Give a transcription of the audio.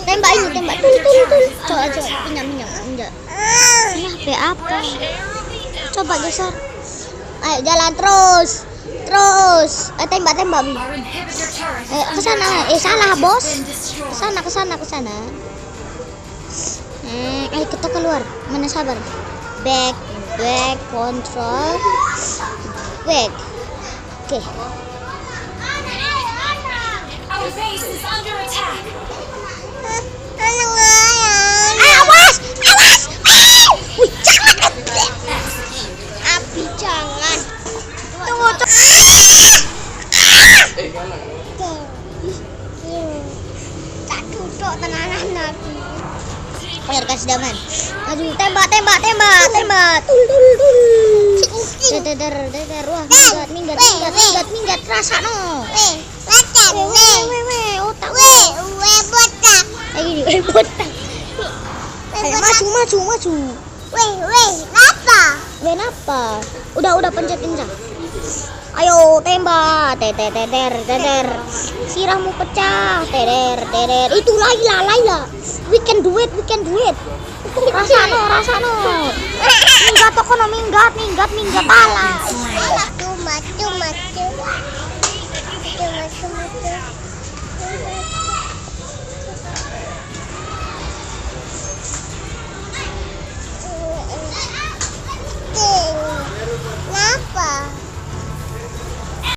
Tembak ini, tembak. Tul. Coba pinjam. Enggak. Ini HP apa? Coba geser. Ayo jalan terus. Tembak. Ke sana. Salah, Bos. Ke sana. Ayo kita keluar. Mana sabar. Back control. Back. Oke. Our base is under attack. Awas! Wih, jangan! Api, jangan. Tunggu. Tak duduk tenanan Nabi. Ayo kasih daman. Aduh, tembak. Tul. Deder. Wah, minggat. Rasa no. Otak. Botak. Ayo botak. Ayo maju. Kenapa? Udah pencetin Zah. Ayo tembak. Deder. Sirahmu pecah. Deder. Itu Laila. We can do it. Rasa no. Minggat kono minggat ala. Maju.